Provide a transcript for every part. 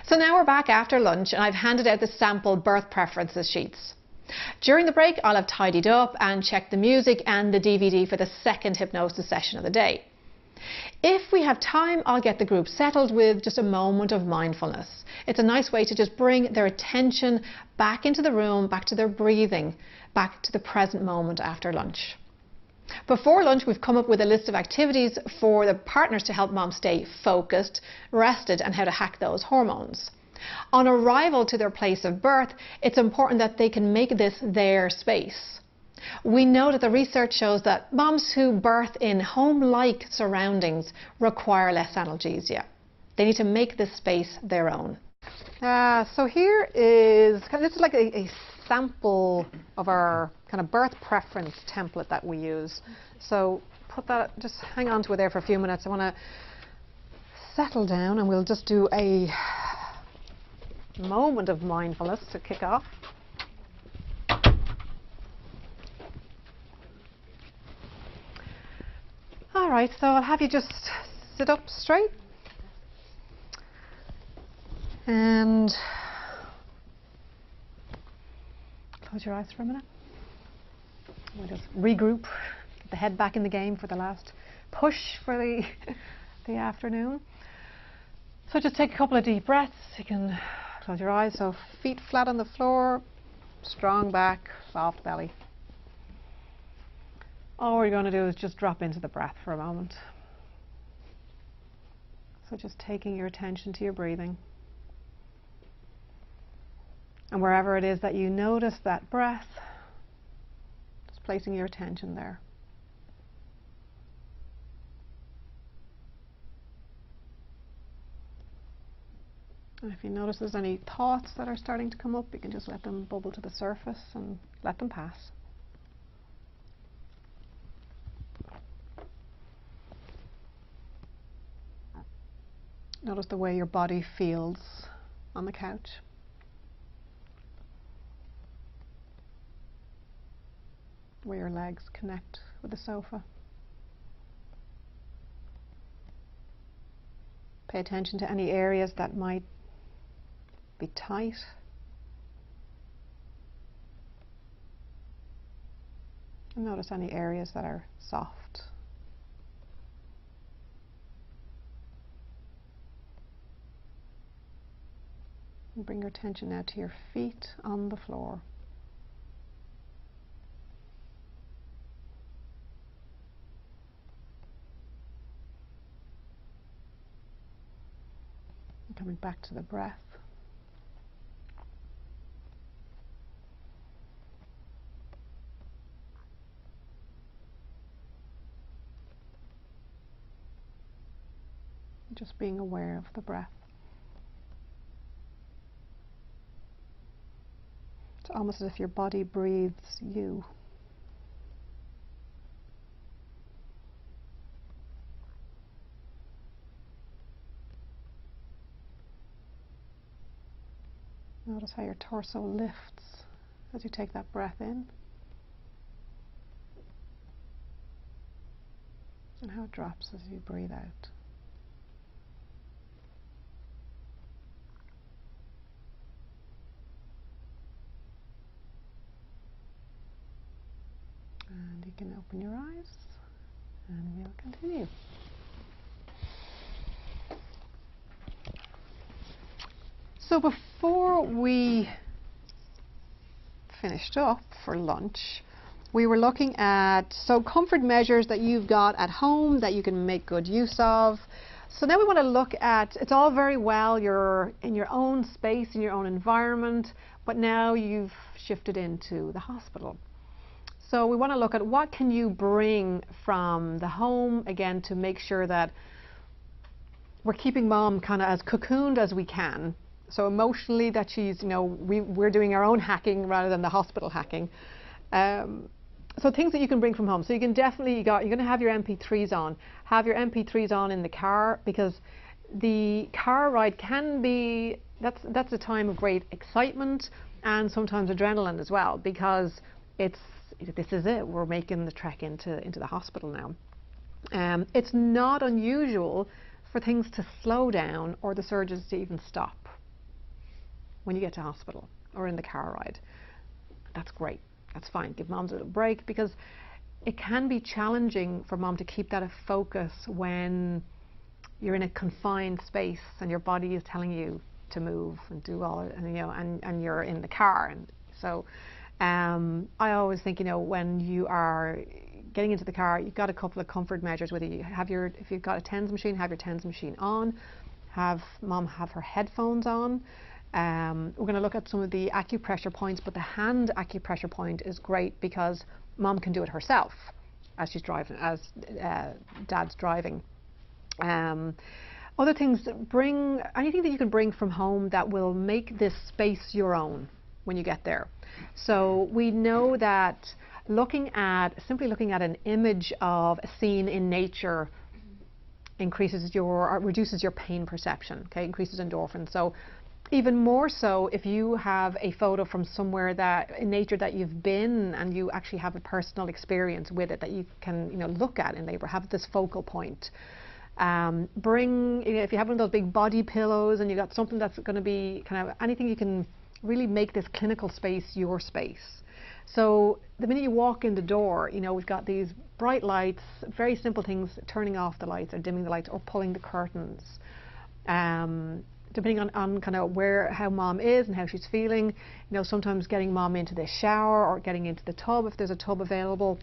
So now we're back after lunch and I've handed out the sample birth preferences sheets. During the break, I'll have tidied up and checked the music and the DVD for the second hypnosis session of the day. If we have time, I'll get the group settled with just a moment of mindfulness. It's a nice way to just bring their attention back into the room, back to their breathing, back to the present moment after lunch. Before lunch, we've come up with a list of activities for the partners to help mom stay focused, rested, and how to hack those hormones. On arrival to their place of birth, it's important that they can make this their space. We know that the research shows that moms who birth in home-like surroundings require less analgesia. They need to make this space their own. So here is, this is like a sample of our kind of birth preference template that we use. So put that, just hang on to it there for a few minutes. I want to settle down and we'll just do a moment of mindfulness to kick off. All right, so I'll have you just sit up straight and close your eyes for a minute. We'll just regroup, get the head back in the game for the last push for the afternoon. So just take a couple of deep breaths. You can close your eyes, so feet flat on the floor, strong back, soft belly. All we're going to do is just drop into the breath for a moment. So just taking your attention to your breathing. And wherever it is that you notice that breath, just placing your attention there. And if you notice there's any thoughts that are starting to come up, you can just let them bubble to the surface and let them pass. Notice the way your body feels on the couch. Where your legs connect with the sofa. Pay attention to any areas that might be tight. And notice any areas that are soft. And bring your attention now to your feet on the floor. And coming back to the breath. Just being aware of the breath. It's almost as if your body breathes you. Notice how your torso lifts as you take that breath in, and how it drops as you breathe out. And you can open your eyes, and we'll continue. So before we finished up for lunch, we were looking at comfort measures that you've got at home that you can make good use of. So now we want to look at, it's all very well, you're in your own space, in your own environment, but now you've shifted into the hospital. So we want to look at what can you bring from the home, again, to make sure that we're keeping mom kind of as cocooned as we can. So emotionally that she's, we're doing our own hacking rather than the hospital hacking. So things that you can bring from home. So you can definitely, you're going to have your MP3s on. Have your MP3s on in the car, because the car ride can be, that's a time of great excitement and sometimes adrenaline as well, because this is it, we're making the trek into the hospital now. It's not unusual for things to slow down or the surgeons to even stop. when you get to hospital or in the car ride. That's great. That's fine. Give moms a little break, because it can be challenging for mom to keep that focus when you're in a confined space and your body is telling you to move and do all, and you're in the car. And so I always think, when you are getting into the car, you've got a couple of comfort measures with you. If you've got a TENS machine, have your TENS machine on. Have mom have her headphones on. We're going to look at some of the acupressure points, but the hand acupressure point is great because mom can do it herself as she's driving, as dad's driving. Other things, bring anything that you can bring from home that will make this space your own when you get there. So we know that simply looking at an image of a scene in nature reduces your pain perception, okay, increases endorphins. So even more so if you have a photo from somewhere in nature that you've been and you actually have a personal experience with it that you can look at and have this focal point. If you have one of those big body pillows and you got something that's going to be kind of anything, you can really make this clinical space your space. So the minute you walk in the door, we've got these bright lights, very simple things, turning off the lights or dimming the lights or pulling the curtains. Depending on kind of how mom is and how she's feeling, sometimes getting mom into the shower or getting into the tub if there's a tub available.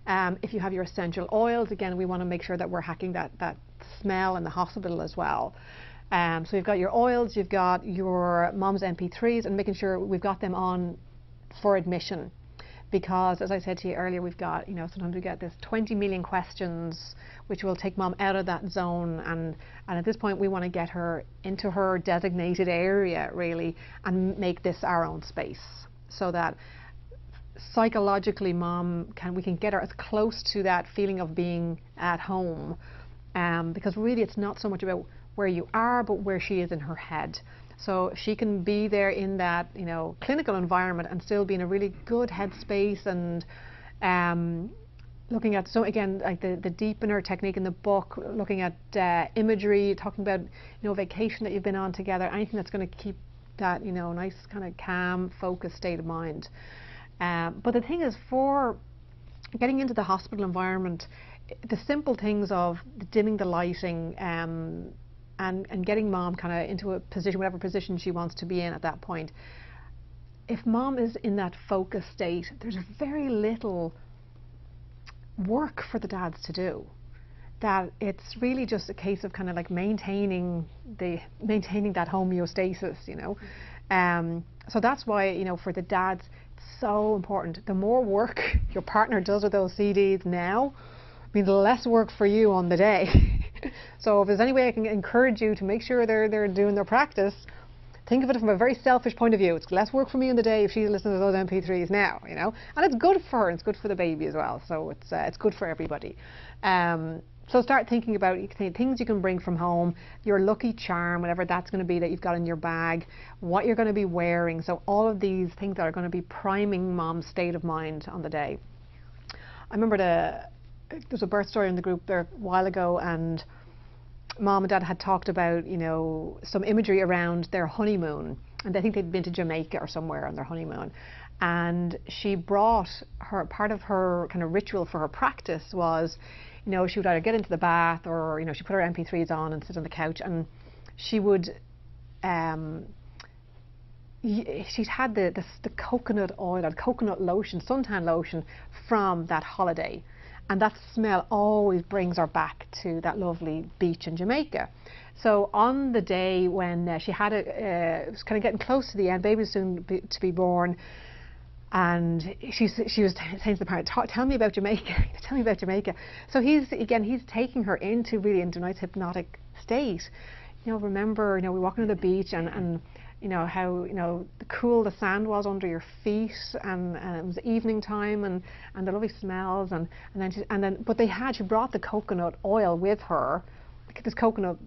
If you have your essential oils, again, we want to make sure that we're hacking that smell in the hospital as well. So you've got your oils, you've got your mom's MP3s, and making sure we've got them on for admission. Because, as I said to you earlier, we've got, sometimes we get this 20 million questions, which will take mom out of that zone. And at this point, we want to get her into her designated area, really, and make this our own space, so that psychologically we can get her as close to that feeling of being at home. Because really, it's not so much about where you are, but where she is in her head. So if she can be there in that, clinical environment and still be in a really good headspace, and looking at, so again, like the deepener technique in the book, looking at imagery, talking about, vacation that you've been on together, anything that's going to keep that, nice kind of calm, focused state of mind. But the thing is, for getting into the hospital environment, the simple things of dimming the lighting, and getting mom kind of into a position, whatever position she wants to be in at that point. If mom is in that focus state, there's very little work for the dads to do. That it's really just a case of kind of like maintaining that homeostasis, So that's why, for the dads, it's so important. The more work your partner does with those CDs now, means less work for you on the day. So if there's any way I can encourage you to make sure they're doing their practice, think of it from a very selfish point of view. It's less work for me on the day if she's listening to those MP3s now, and it's good for her and it's good for the baby as well. So it's good for everybody. So start thinking about things you can bring from home, your lucky charm, whatever that's going to be that you've got in your bag, what you're going to be wearing. So all of these things that are going to be priming mom's state of mind on the day. I remember there's a birth story in the group there a while ago, and mom and dad had talked about, some imagery around their honeymoon, and I think they'd been to Jamaica or somewhere on their honeymoon. And she brought part of her kind of ritual for her practice was, she would either get into the bath or, she put her MP3s on and sit on the couch, and she would, she'd had the coconut oil or coconut lotion, suntan lotion from that holiday. And that smell always brings her back to that lovely beach in Jamaica. So on the day when she had it was kind of getting close to the end, baby was soon to be born, and she was saying to the parent, tell me about Jamaica, tell me about Jamaica. So he's taking her into a nice hypnotic state. Remember, we're walking to the beach and how the cool the sand was under your feet, and it was evening time, and the lovely smells, and then she brought the coconut oil with her, this coconut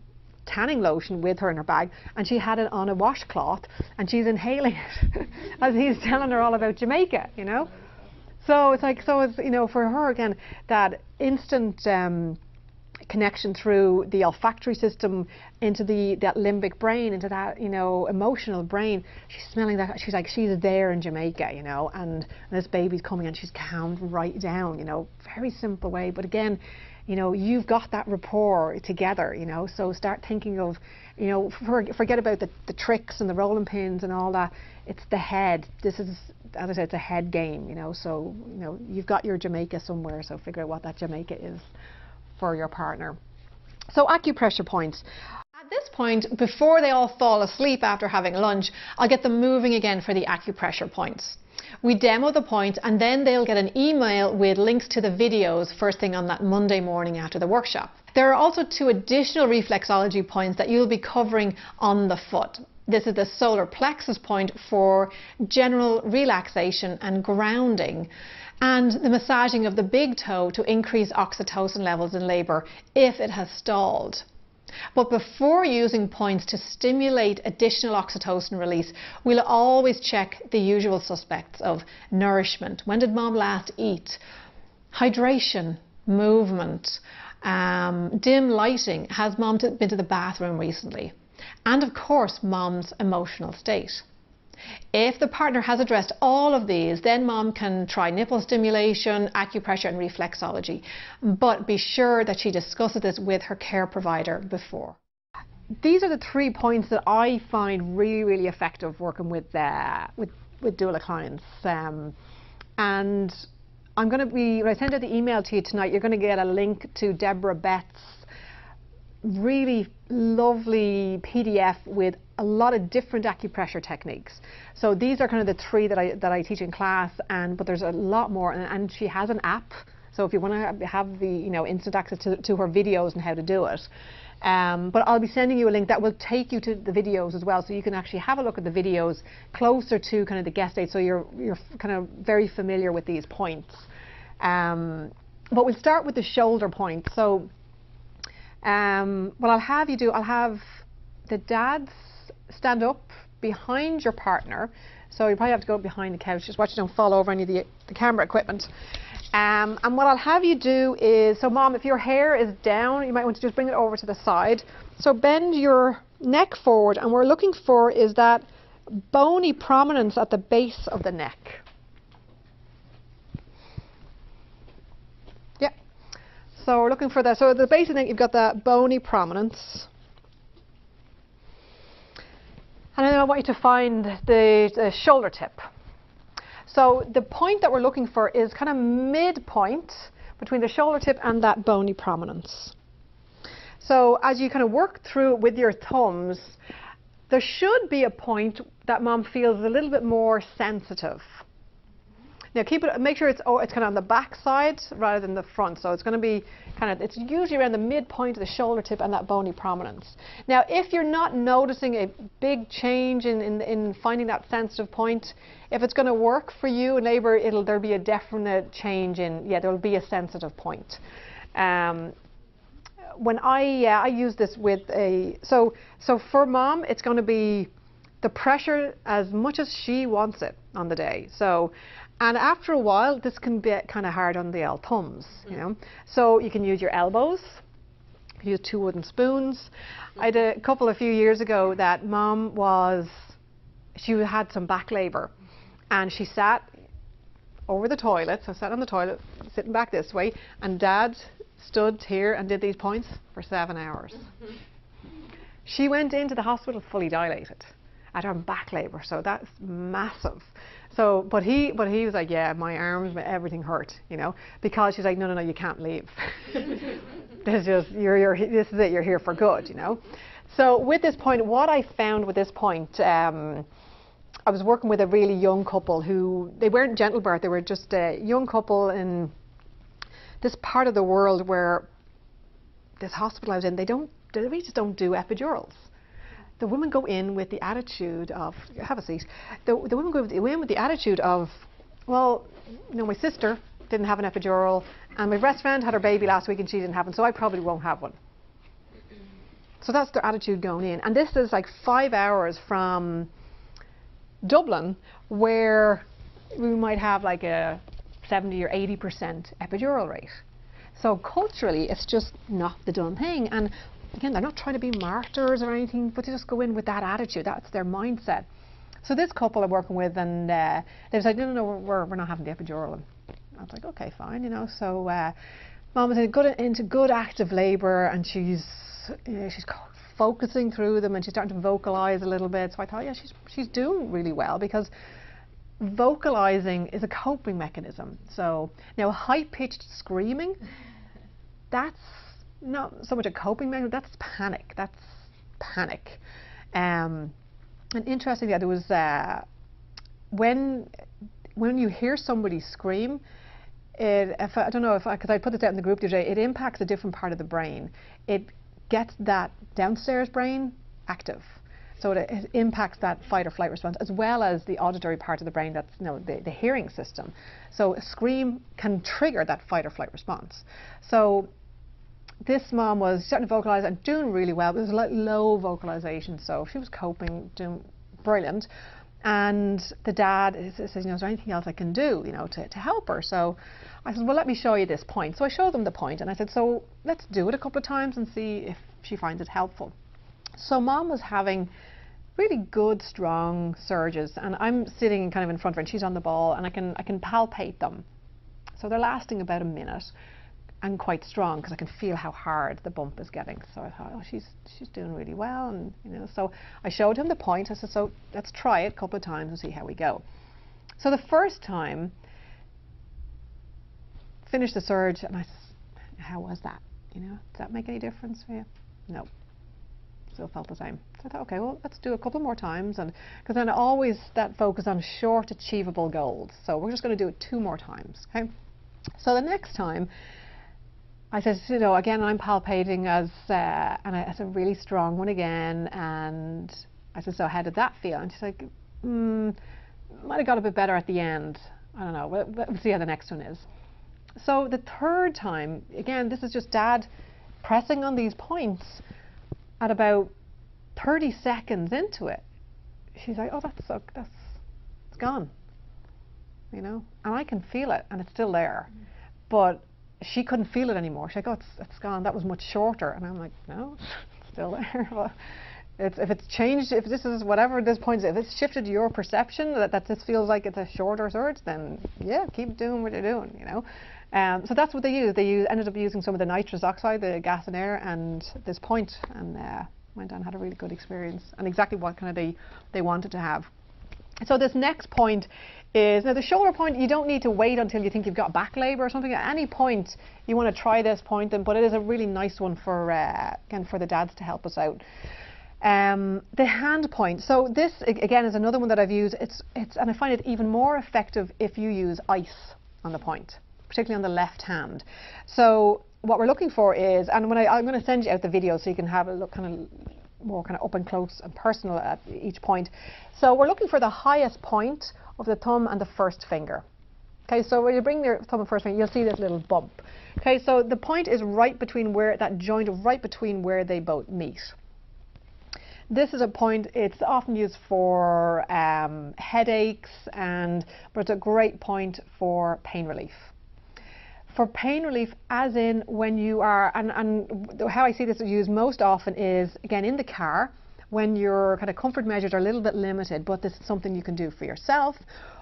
tanning lotion with her in her bag, and she had it on a washcloth, and she's inhaling it as he's telling her all about Jamaica, So it's for her again, that instant connection through the olfactory system into that limbic brain, into that, you know, emotional brain. She's smelling that. She's like, she's there in Jamaica, you know, and this baby's coming and she's calmed right down, you know. Very simple way, but again, you know, you've got that rapport together, you know, so start thinking of, you know, forget about the tricks and the rolling pins and all that. It's the head. This is, as I said, it's a head game, you know, so, you know, you've got your Jamaica somewhere, so figure out what that Jamaica is for your partner. So acupressure points. At this point, before they all fall asleep after having lunch, I'll get them moving again for the acupressure points. We demo the points and then they'll get an email with links to the videos first thing on that Monday morning after the workshop. There are also 2 additional reflexology points that you'll be covering on the foot. This is the solar plexus point for general relaxation and grounding, and the massaging of the big toe to increase oxytocin levels in labour if it has stalled. But before using points to stimulate additional oxytocin release, we'll always check the usual suspects of nourishment. When did mom last eat? Hydration, movement, dim lighting. Has mom been to the bathroom recently? And of course, mom's emotional state. If the partner has addressed all of these, then mom can try nipple stimulation, acupressure and reflexology. But be sure that she discusses this with her care provider before. These are the 3 points that I find really, really effective working with doula clients. And I'm going to be, when I send out the email to you tonight, you're going to get a link to Deborah Bett's really lovely PDF with a lot of different acupressure techniques. So these are kind of the 3 that I teach in class, but there's a lot more, and she has an app. So if you want to have the, you know, instant access to her videos and how to do it. But I'll be sending you a link that will take you to the videos as well, so you can actually have a look at the videos closer to kind of the guest date, so you're kind of very familiar with these points. But we'll start with the shoulder point. So what I'll have you do, I'll have the dads stand up behind your partner. So you probably have to go behind the couch. Just watch you don't fall over any of the camera equipment. And what I'll have you do is, so mom, if your hair is down, you might want to just bring it over to the side. So bend your neck forward, and we're looking for is that bony prominence at the base of the neck. Yeah. So we're looking for that. So at the base of the neck, you've got that bony prominence. And then I want you to find the shoulder tip. So the point that we're looking for is kind of midpoint between the shoulder tip and that bony prominence. So as you kind of work through with your thumbs, there should be a point that mom feels a little bit more sensitive. Now make sure it's kind of on the back side rather than the front. So it's going to be kind of, it's usually around the midpoint of the shoulder tip and that bony prominence. Now if you're not noticing a big change in finding that sensitive point, if it's going to work for you in labour, there'll be a definite change there'll be a sensitive point. When I use this with so for mom, it's going to be the pressure as much as she wants it on the day. So, and after a while, this can be kind of hard on the old thumbs, you know. So you can use your elbows, you can use 2 wooden spoons. I had a couple a few years ago that mom she had some back labour, and she sat over the toilet, so sat on the toilet, sitting back this way, and dad stood here and did these points for 7 hours. She went into the hospital fully dilated at her back labour, so that's massive. So, but he was like, yeah, my arms, everything hurt, you know, because she's like, no, you can't leave. This is it, you're here for good, you know. So with this point, what I found with this point, I was working with a really young couple who, they weren't gentle birth, they were just a young couple in this part of the world where this hospital I was in, they really just don't do epidurals. The women go in with the attitude of, have a seat, the women go in with the attitude of, well, you know, my sister didn't have an epidural, and my best friend had her baby last week and she didn't have one, so I probably won't have one. So that's their attitude going in. And this is like 5 hours from Dublin, where we might have like a 70 or 80% epidural rate. So culturally, it's just not the done thing. And again, they're not trying to be martyrs or anything, but they just go in with that attitude. That's their mindset. So this couple I'm working with, and they decided, no, we're not having the epidural. And I was like, okay, fine, you know. So Mom was into good active labour, and she's focusing through them, and she's starting to vocalise a little bit. So I thought, yeah, she's doing really well, because vocalising is a coping mechanism. So now high-pitched screaming, that's not so much a coping mechanism, that's panic. That's panic. And interestingly, there was when you hear somebody scream, I don't know because I put this out in the group the other day, it impacts a different part of the brain. It gets that downstairs brain active. So it impacts that fight or flight response, as well as the auditory part of the brain, that's the hearing system. So a scream can trigger that fight or flight response. So this mom was starting to vocalise and doing really well. It was like low vocalisation, so she was coping, doing brilliant. And the dad says, is there anything else I can do, to help her? So I said, well, let me show you this point. So I showed them the point, and I said, so let's do it a couple of times and see if she finds it helpful. So Mom was having really good, strong surges, and I'm sitting kind of in front of her, and she's on the ball, and I can palpate them. So they're lasting about a minute, and quite strong, because I can feel how hard the bump is getting. So I thought, oh, she's doing really well, and so I showed him the point. I said, so let's try it a couple of times and see how we go. So the first time, finished the surge, and I said, how was that? Does that make any difference for you? No. Still felt the same. So I thought, okay, well, let's do a couple more times, and because then always that focus on short, achievable goals. So we're just going to do it 2 more times. Okay. So the next time, I said, again, I'm palpating and I said, really strong one again, and I said, so how did that feel? And she's like, might have got a bit better at the end. I don't know. We'll see how the next one is. So the third time, again, this is just Dad pressing on these points. At about 30 seconds into it, she's like, oh, it's gone, and I can feel it, and it's still there, but she couldn't feel it anymore. She's like, oh, it's gone. That was much shorter, and I'm like, no, it's still there. Well, if it's changed, if this is whatever this point is, if it's shifted your perception that this feels like it's a shorter surge, then yeah, keep doing what you're doing, So that's what they use. They ended up using some of the nitrous oxide, the gas and air, and this point, and went on and had a really good experience, and exactly what kind of they wanted to have. So this next point is, now the shoulder point, you don't need to wait until you think you've got back labour or something. At any point you want to try this point, but it is a really nice one for again, for the dads to help us out. The hand point. So this again is another one that I've used. And I find it even more effective if you use ice on the point, particularly on the left hand. So what we're looking for is, and I'm going to send you out the video so you can have a look more up and close and personal at each point. So we're looking for the highest point of the thumb and the first finger. Okay, so when you bring your thumb and first finger, you'll see this little bump. Okay, so the point is right between that joint, right between where they both meet. This is a point, it's often used for headaches, but it's a great point for pain relief. For pain relief, as in when you are, and how I see this used most often is, again, in the car, when your kind of comfort measures are a little bit limited, but this is something you can do for yourself.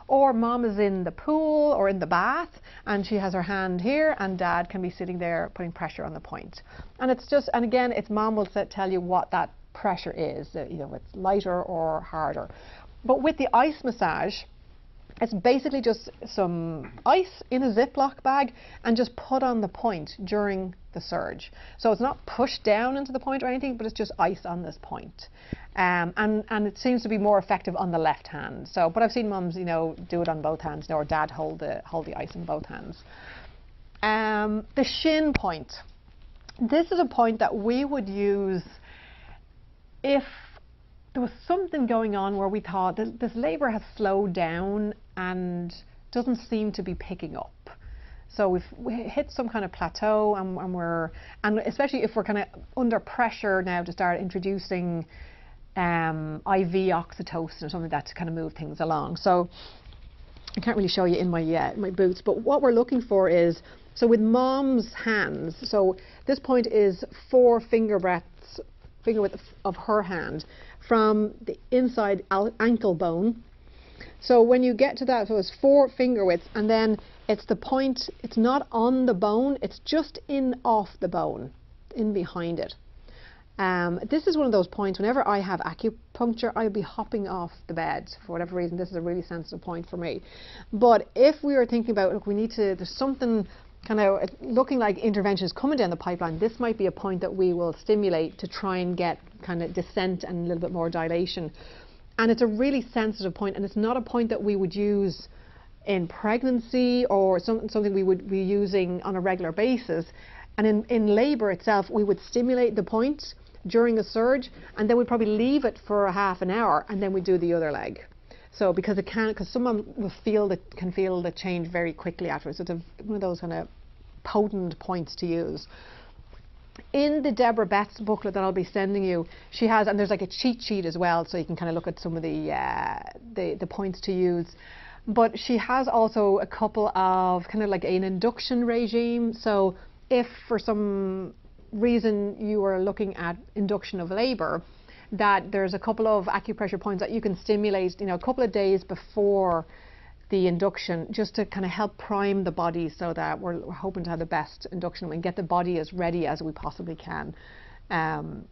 Or Mom is in the pool or in the bath, and she has her hand here, and Dad can be sitting there putting pressure on the point. And it's just, and again, it's Mom will tell you what that pressure is, it's lighter or harder. But with the ice massage, it's basically just some ice in a Ziploc bag and just put on the point during the surge. So it's not pushed down into the point or anything, but it's just ice on this point. And it seems to be more effective on the left hand. So, but I've seen mums, do it on both hands, or Dad hold the ice in both hands. The shin point. This is a point that we would use if there was something going on where we thought this labour has slowed down and doesn't seem to be picking up. So we hit some kind of plateau, and especially if we're kind of under pressure now to start introducing IV oxytocin or something like that to kind of move things along. So I can't really show you in my boots, but what we're looking for is So with mom's hands, so this point is 4 finger width of her hand from the inside ankle bone. So when you get to that, so it's 4 finger widths, and then it's the point, it's not on the bone, it's just in off the bone, in behind it. This is one of those points, whenever I have acupuncture, I'll be hopping off the bed. For whatever reason, this is a really sensitive point for me. But if we are thinking about, look, we need to, there's something kind of looking like interventions coming down the pipeline, this might be a point that we will stimulate to try and get kind of descent and a little bit more dilation. And it's a really sensitive point, and it's not a point that we would use in pregnancy or something we would be using on a regular basis. And in labour itself, we would stimulate the point during a surge, and then we'd probably leave it for a half an hour, and then we'd do the other leg. So because someone will can feel the change very quickly afterwards. It's one of those kind of potent points to use. In the Deborah Betts booklet that I'll be sending you, she has, and there's like a cheat sheet as well, so you can kind of look at some of the points to use. But she has also a couple of kind of like an induction regime. So if for some reason you are looking at induction of labour, that there's a couple of acupressure points that you can stimulate, a couple of days before the induction, just to kind of help prime the body, so that we're hoping to have the best induction and get the body as ready as we possibly can. But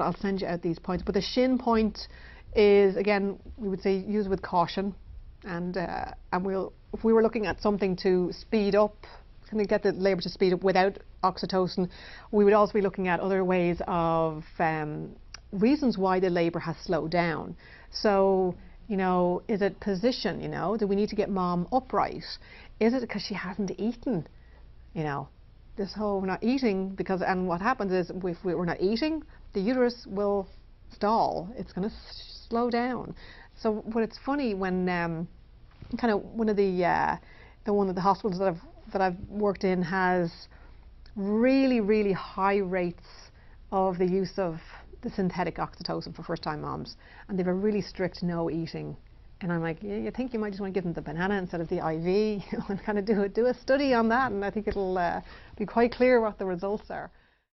I'll send you out these points. But the shin point is, again, we would say use with caution, and if we were looking at something to speed up, kind of get the labour to speed up without oxytocin, we would also be looking at other ways of reasons why the labour has slowed down. So, is it position? Do we need to get mom upright? Is it because she hasn't eaten? This whole we're not eating and what happens is if we're not eating, the uterus will stall. It's going to slow down. So, but it's funny when kind of one of the hospitals that I've worked in has really, really high rates of the use of the synthetic oxytocin for first-time moms, and they have a really strict no eating. And I'm like, you think you might just want to give them the banana instead of the IV, and kind of do a study on that, and I think it'll be quite clear what the results are.